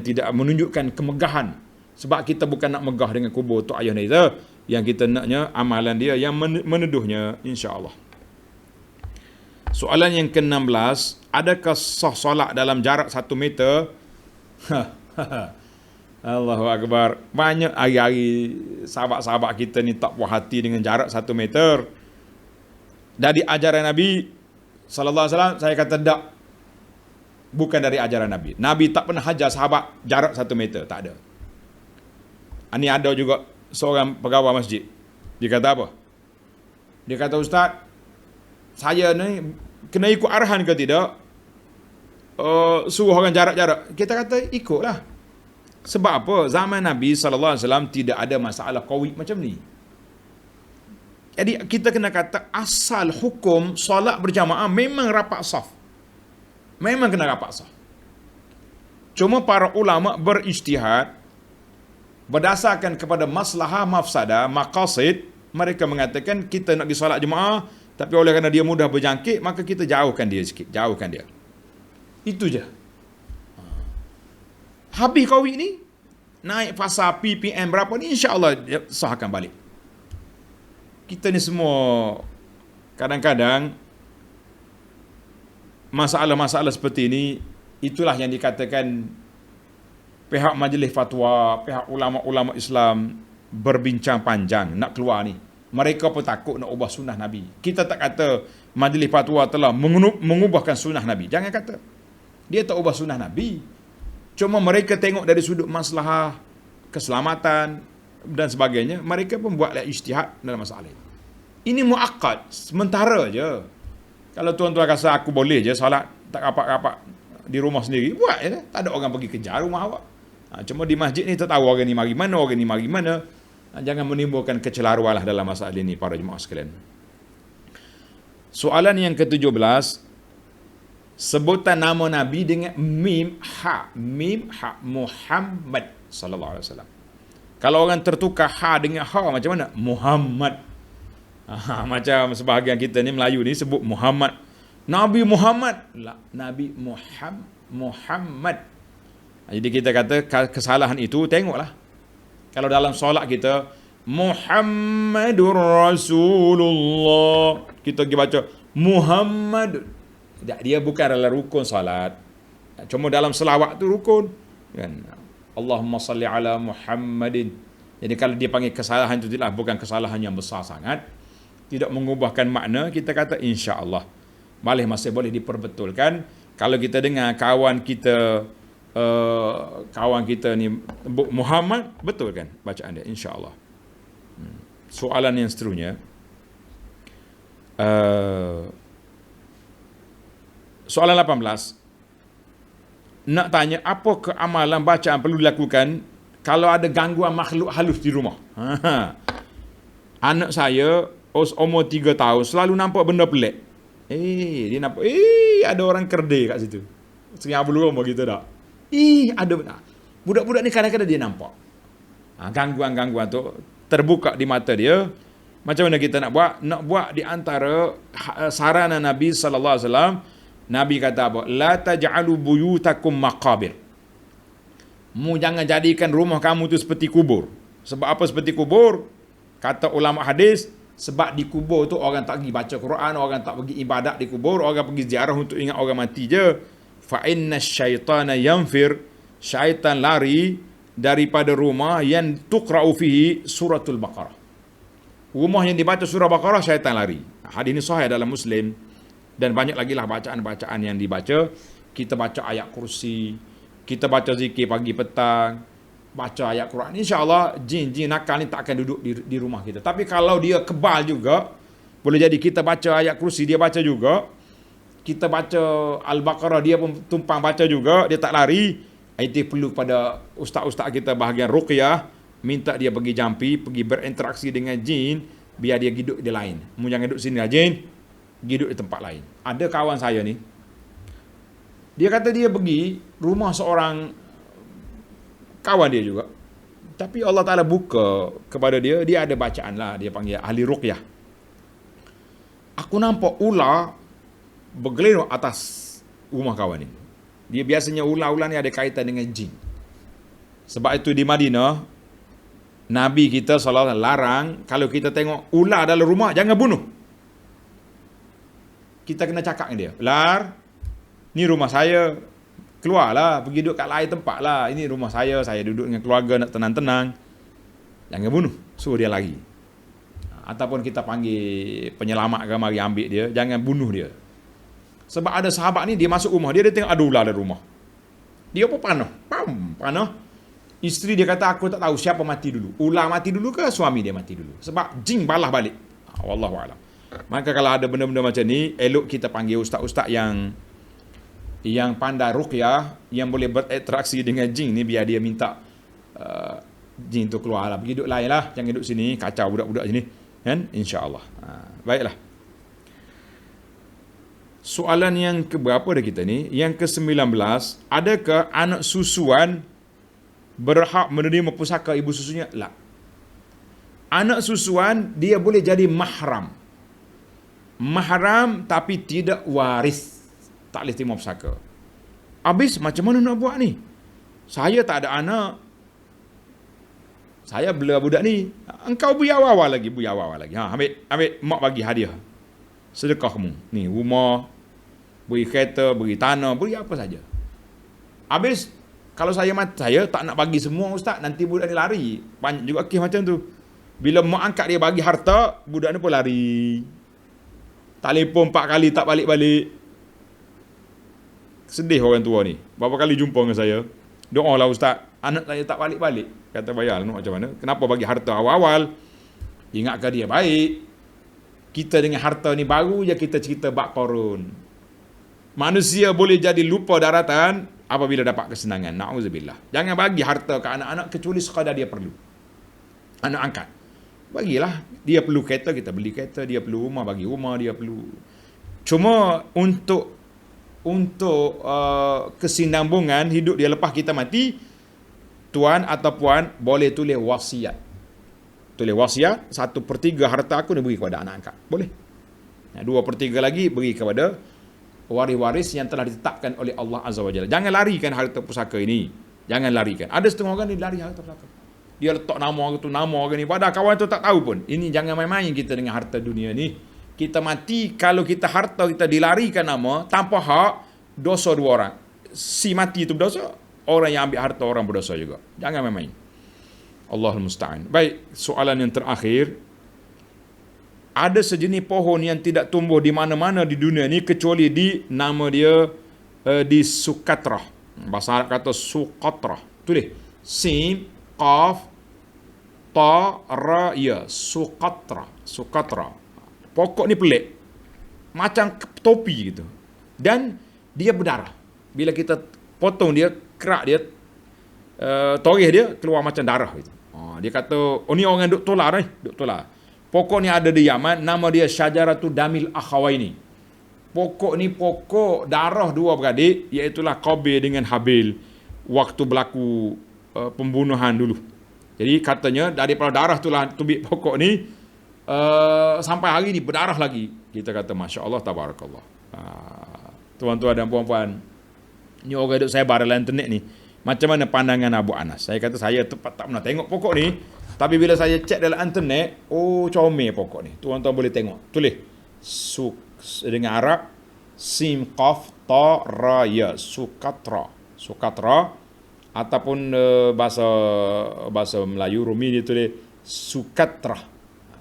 tidak menunjukkan kemegahan. Sebab kita bukan nak megah dengan kubur Tok Ayah Neza. Yang kita naknya amalan dia yang meneduhnya, insya-Allah. Soalan yang ke-16, adakah sah solat dalam jarak 1 meter? Allahu Akbar. Banyak hari-hari sahabat-sahabat kita ni tak puas hati dengan jarak 1 meter. Dari ajaran Nabi sallallahu alaihi wasallam, saya kata tak. Bukan dari ajaran Nabi. Nabi tak pernah hajar sahabat jarak 1 meter, tak ada. Ini ada juga seorang pegawai masjid. Dia kata apa? Dia kata, Ustaz, saya ni kena ikut arahan ke tidak? Suruh orang jarak-jarak. Kita kata ikutlah. Sebab apa? Zaman Nabi SAW tidak ada masalah COVID macam ni. Jadi kita kena kata asal hukum solat berjamaah memang rapat saf. Memang kena rapat saf. Cuma para ulama berijtihad berdasarkan kepada maslahah mafsadah, maqasid, mereka mengatakan kita nak pergi solat jemaah, tapi oleh kerana dia mudah berjangkit, maka kita jauhkan dia sikit, jauhkan dia. Itu je. Habis COVID ni, naik fasa PPM berapa ni, insya-Allah sahkan balik. Kita ni semua kadang-kadang masalah-masalah seperti ini, itulah yang dikatakan pihak majlis fatwa, pihak ulama-ulama Islam berbincang panjang nak keluar ni. Mereka pun takut nak ubah sunnah Nabi. Kita tak kata majlis fatwa telah mengubahkan sunnah Nabi. Jangan kata. Dia tak ubah sunnah Nabi. Cuma mereka tengok dari sudut maslahah, keselamatan dan sebagainya. Mereka pun buatlah ijtihad dalam masalah ini. Ini muakkad, sementara je. Kalau tuan-tuan rasa aku boleh je solat tak rapat-rapat di rumah sendiri, buat je. Tak ada orang pergi kejar rumah awak. Cuma di masjid ni tak tahu orang ni mari mana, orang ni mari mana. Jangan menimbulkan kecelaruan lah dalam masalah ini para jemaah sekalian. Soalan yang ke-17, sebutan nama Nabi dengan mim ha Muhammad sallallahu alaihi wasallam. Kalau orang tertukar ha dengan ha macam mana? Muhammad. Macam sebahagian kita ni Melayu ni sebut Muhammad. Nabi Muhammad. Nabi Muhammad. Jadi kita kata kesalahan itu, tengoklah. Kalau dalam solat kita Muhammadur Rasulullah, kita pergi baca Muhammad. Dia bukan dalam rukun solat. Cuma dalam selawat tu rukun. Kan? Allahumma salli ala Muhammadin. Jadi kalau dia panggil kesalahan itu tidak, bukan kesalahan yang besar sangat. Tidak mengubahkan makna, kita kata insya-Allah. Masih boleh diperbetulkan. Kalau kita dengar kawan kita kawan kita ni Muhammad, betul kan bacaan dia, insya-Allah. Soalan yang seterusnya, soalan 18, nak tanya apa keamalan bacaan perlu dilakukan kalau ada gangguan makhluk halus di rumah. Anak saya umur 3 tahun selalu nampak benda pelik. Dia nampak ada orang kerdil kat situ. Sengah belum gitu tak. Ada benar. Budak-budak ni kadang-kadang dia nampak. Gangguan-gangguan tu terbuka di mata dia. Macam mana kita nak buat? Nak buat di antara saranan Nabi sallallahu alaihi wasallam. Nabi kata apa? La taj'alu buyutakum maqabir. Mu jangan jadikan rumah kamu tu seperti kubur. Sebab apa seperti kubur? Kata ulama hadis, sebab di kubur tu orang tak pergi baca Quran, orang tak pergi ibadat di kubur, orang pergi ziarah untuk ingat orang mati je. Fa inna syaitana yanfir, syaitan lari daripada rumah yang tuqra'u fihi suratul Baqarah. Rumah yang dibaca surah Baqarah, syaitan lari. Hadis ini sahih dalam Muslim, dan banyak lagi lah bacaan-bacaan yang dibaca. Kita baca ayat kursi, kita baca zikir pagi petang, baca ayat Quran. InsyaAllah jin-jin nakal ni tak akan duduk di rumah kita. Tapi kalau dia kebal juga, boleh jadi kita baca ayat kursi, dia baca juga. Kita baca Al-Baqarah, dia pun tumpang baca juga, dia tak lari. Itu perlu pada ustaz-ustaz kita bahagian ruqyah, minta dia pergi jampi, pergi berinteraksi dengan jin, biar dia hidup di lain. Mu jangan duduk sini lah jin, hidup di tempat lain. Ada kawan saya ni, dia kata dia pergi rumah seorang kawan dia juga. Tapi Allah Ta'ala buka kepada dia, dia ada bacaan lah, dia panggil ahli ruqyah. Aku nampak ular bergelindung atas rumah kawan ni. Dia biasanya ular-ular ni ada kaitan dengan jin. Sebab itu di Madinah, Nabi kita SAW larang, kalau kita tengok ular dalam rumah, jangan bunuh. Kita kena cakap dengan dia, "Lar, ni rumah saya, keluarlah, pergi duduk kat lain tempat lah. Ini rumah saya duduk dengan keluarga nak tenang-tenang. Jangan bunuh." Suruh dia lari. Ataupun kita panggil penyelamat ke mari ambil dia, jangan bunuh dia. Sebab ada sahabat ni, dia masuk rumah dia tengok ada ular dalam rumah. Dia pun panah. Panah. Isteri dia kata, aku tak tahu siapa mati dulu. Ular mati dulu ke suami dia mati dulu. Sebab jin balah balik. Wallahualam. Maka kalau ada benda-benda macam ni, elok kita panggil ustaz-ustaz yang pandai ruqyah, yang boleh berinteraksi dengan jin ni, biar dia minta jin tu keluar lah. Pergi duduk lain lah. Jangan duduk sini, kacau budak-budak sini. Kan? InsyaAllah. Baiklah. Soalan yang keberapa dah kita ni? Yang ke-19, adakah anak susuan berhak menerima pusaka ibu susunya? Tak. Anak susuan dia boleh jadi mahram. Mahram tapi tidak waris. Tak boleh terima pusaka. Habis macam mana nak buat ni? Saya tak ada anak. Saya bela budak ni. Engkau beri awal-awal lagi. Ambil mak bagi hadiah. Sedekah kamu. Ni rumah, beri kereta, beri tanah, beri apa saja. Habis kalau saya mati, saya tak nak bagi semua ustaz, nanti budak ni lari. Banyak juga kes macam tu. Bila mak angkat dia bagi harta, budak ni pun lari. Telefon 4 kali tak balik-balik. Sedih orang tua ni. Berapa kali jumpa dengan saya, doalah ustaz, anak saya tak balik-balik. Kata bayar macam mana? Kenapa bagi harta awal-awal? Ingatkan dia baik. Kita dengan harta ni baru je kita cerita bab Qarun. Manusia boleh jadi lupa daratan apabila dapat kesenangan. Na'udzubillah. Jangan bagi harta ke anak-anak kecuali sekadar dia perlu. Anak angkat. Bagilah. Dia perlu kereta, kita beli kereta. Dia perlu rumah, bagi rumah. Dia perlu. Cuma untuk kesinambungan hidup dia lepas kita mati, tuan atau puan boleh tulis wasiat. Tulis wasiat, 1/3 harta aku ni beri kepada anak angkat. Boleh. 2/3 lagi beri kepada waris-waris yang telah ditetapkan oleh Allah Azza wa Jalla. Jangan larikan harta pusaka ini. Jangan larikan. Ada setengah orang ni lari harta pusaka. Dia letak nama orang tu, nama orang ni. Padahal kawan tu tak tahu pun. Ini jangan main-main kita dengan harta dunia ni. Kita mati, kalau kita harta kita dilarikan nama, tanpa hak, dosa 2 orang. Si mati itu berdosa, orang yang ambil harta orang berdosa juga. Jangan main-main. Allahul Musta'an. Baik, soalan yang terakhir. Ada sejenis pohon yang tidak tumbuh di mana-mana di dunia ni kecuali di nama dia di Sukatra. Bahasa Arab kata Suqatrah. Tulis sin qaf ta ra ya, Suqatrah. Suqatrah. Pokok ni pelik. Macam topi gitu. Dan dia berdarah. Bila kita potong dia, kerak dia, torih dia keluar macam darah gitu. Dia kata, ni orang duk tolak ni, duk tolak. Pokok ni ada di Yaman, nama dia Syajaratu Damil Akhawaini. Pokok ni pokok darah dua beradik, iaitulah Qabil dengan Habil waktu berlaku pembunuhan dulu. Jadi katanya daripada darah itulah tubik pokok ni sampai hari ni berdarah lagi. Kita kata Masya Allah, Tabarakallah. Tuan-tuan dan puan-puan, ni orang duk sebar dalam internet ni. Macam mana pandangan Abu Anas? Saya kata saya tak pernah tengok pokok ni. Tapi bila saya cek dalam internet, comel pokok ni. Tuan-tuan boleh tengok. Tulis dengan Arab sin qaf ta ra ya, Sukatra. Sukatra ataupun bahasa Melayu Rumi dia tulis Sukatra.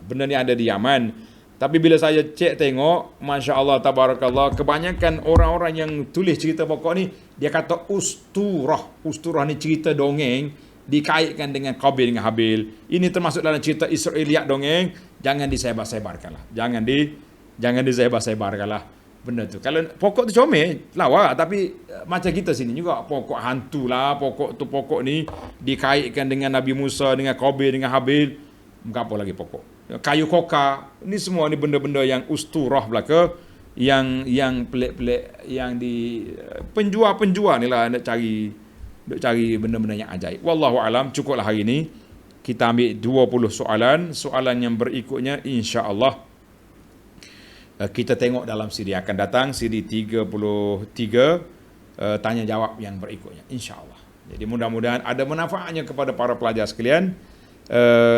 Benda ni ada di Yaman. Tapi bila saya cek tengok, Masya Allah, Tabarakallah, kebanyakan orang-orang yang tulis cerita pokok ni, dia kata usturah. Usturah ni cerita dongeng, dikaitkan dengan Qabil dengan Habil. Ini termasuk dalam cerita Israiliyat dongeng. Jangan disebar-sebarkanlah. Jangan disebar-sebarkanlah benda tu. Kalau pokok tu comel, lawa. Tapi macam kita sini juga, pokok hantu lah. Pokok ni dikaitkan dengan Nabi Musa, dengan Qabil, dengan Habil. Apa lagi pokok? Kayu koka. Ni semua ni benda-benda yang usturah belaka. Yang pelik-pelik. Yang di penjual-penjual ni lah nak cari benda-benda yang ajaib. Wallahu alam, cukuplah hari ni. Kita ambil 20 soalan. Soalan yang berikutnya insya-Allah kita tengok dalam siri akan datang, siri 33, tanya jawab yang berikutnya insya-Allah. Jadi mudah-mudahan ada manfaatnya kepada para pelajar sekalian,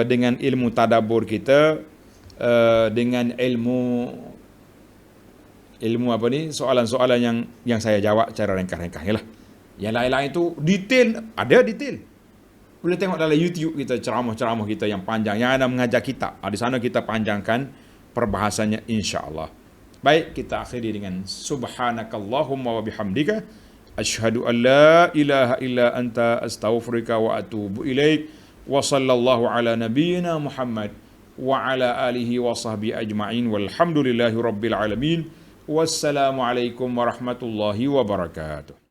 dengan ilmu tadabbur kita, dengan ilmu apa ni, soalan-soalan yang saya jawab cara ringkas-ringkas lah. Yang lain-lain itu detail, ada detail. Boleh tengok dalam YouTube kita, ceramah-ceramah kita yang panjang, yang ada mengajar kita. Di sana kita panjangkan perbahasannya insya-Allah. Baik, kita akhiri dengan subhanakallahumma wa bihamdika asyhadu an la ilaha illa anta astaghfiruka wa atubu ilaik. Wa sallallahu ala nabiyyina Muhammad wa ala alihi wa sahbihi ajma'in walhamdulillahi rabbil alamin. Wassalamu alaikum warahmatullahi wabarakatuh.